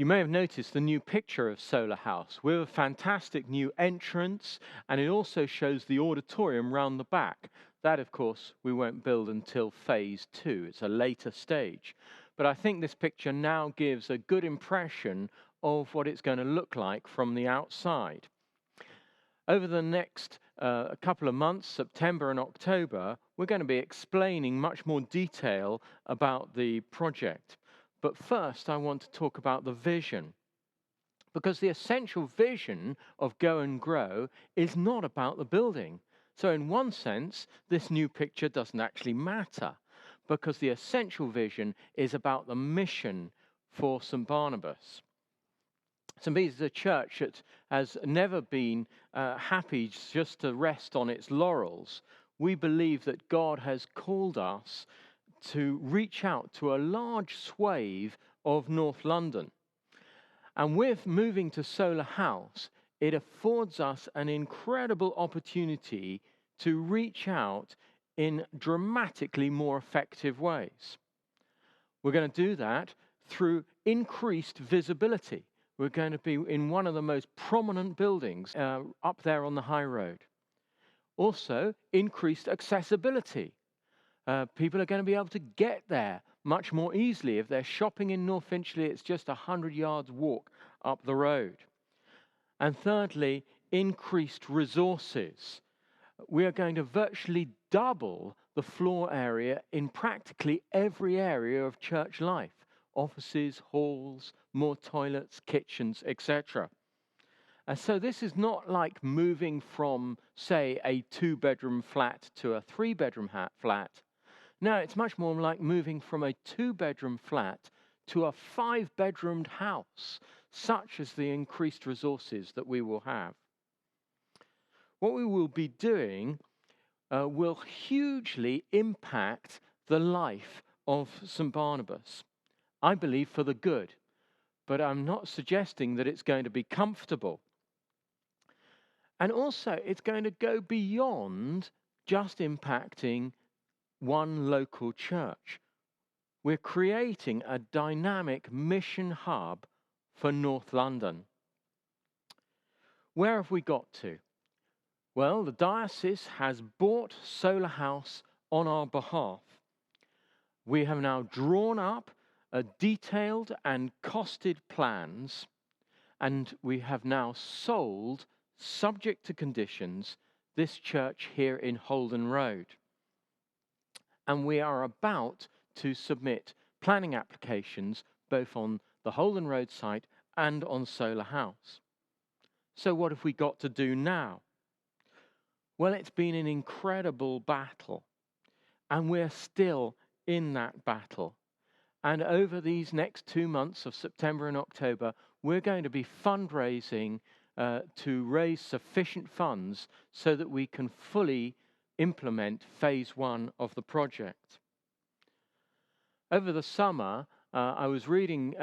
You may have noticed the new picture of Solar House with a fantastic new entrance, and it also shows the auditorium round the back. That, of course, we won't build until phase 2. It's a later stage. But I think this picture now gives a good impression of what it's going to look like from the outside. Over the next couple of months, September and October, we're going to be explaining much more detail about the project. But first, I want to talk about the vision. Because the essential vision of Go and Grow is not about the building. So in one sense, this new picture doesn't actually matter, because the essential vision is about the mission for St. Barnabas. St. Bede's is a church that has never been happy just to rest on its laurels. We believe that God has called us to reach out to a large swathe of North London. And with moving to Solar House, it affords us an incredible opportunity to reach out in dramatically more effective ways. We're going to do that through increased visibility. We're going to be in one of the most prominent buildings up there on the high road. Also, increased accessibility. People are going to be able to get there much more easily. If they're shopping in North Finchley, it's just 100 yards walk up the road. And thirdly, increased resources. We are going to virtually double the floor area in practically every area of church life. Offices, halls, more toilets, kitchens, etc. And so this is not like moving from, say, a 2-bedroom flat to a 3-bedroom flat. No, it's much more like moving from a 2-bedroom flat to a 5-bedroomed house, such as the increased resources that we will have. What we will be doing will hugely impact the life of St. Barnabas. I believe for the good, but I'm not suggesting that it's going to be comfortable. And also, it's going to go beyond just impacting one local church. We're creating a dynamic mission hub for North London. Where have we got to? Well, the diocese has bought Solar House on our behalf. We have now drawn up detailed and costed plans, and we have now sold, subject to conditions, this church here in Holden Road. And we are about to submit planning applications both on the Holden Road site and on Solar House. So what have we got to do now? Well, it's been an incredible battle, and we're still in that battle. And over these next 2 months of September and October, we're going to be fundraising to raise sufficient funds so that we can fully implement phase 1 of the project. Over the summer, I was reading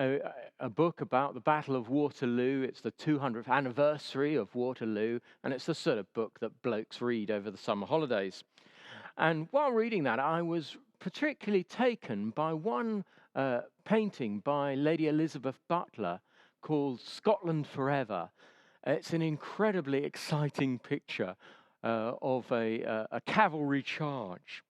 a book about the Battle of Waterloo. It's the 200th anniversary of Waterloo, and it's the sort of book that blokes read over the summer holidays. And while reading that, I was particularly taken by one painting by Lady Elizabeth Butler called Scotland Forever. It's an incredibly exciting picture of a cavalry charge.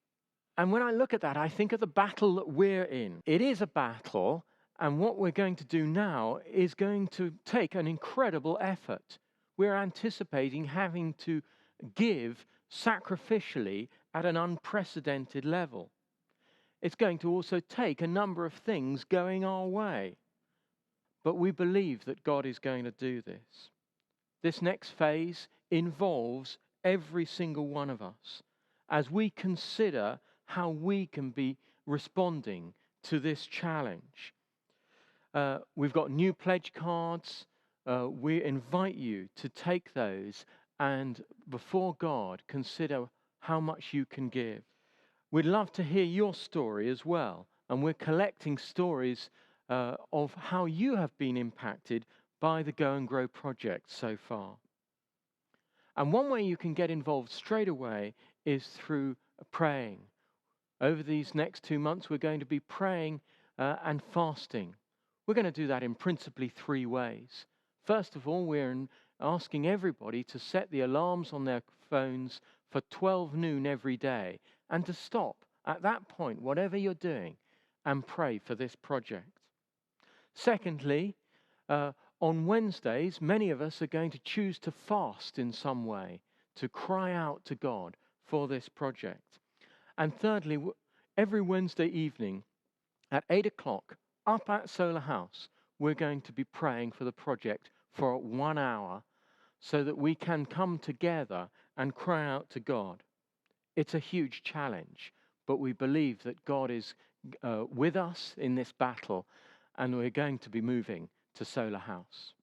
And when I look at that, I think of the battle that we're in. It is a battle, and what we're going to do now is going to take an incredible effort. We're anticipating having to give sacrificially at an unprecedented level. It's going to also take a number of things going our way. But we believe that God is going to do this. This next phase involves every single one of us as we consider how we can be responding to this challenge. We've got new pledge cards. We invite you to take those and before God consider how much you can give. We'd love to hear your story as well, and we're collecting stories of how you have been impacted by the Go and Grow project so far. And one way you can get involved straight away is through praying. Over these next 2 months, we're going to be praying and fasting. We're going to do that in principally 3 ways. First of all, asking everybody to set the alarms on their phones for 12 noon every day and to stop at that point, whatever you're doing, and pray for this project. Secondly, on Wednesdays, many of us are going to choose to fast in some way, to cry out to God for this project. And thirdly, every Wednesday evening at 8 o'clock, up at Solar House, we're going to be praying for the project for 1 hour so that we can come together and cry out to God. It's a huge challenge, but we believe that God is with us in this battle, and we're going to be moving to Solar House.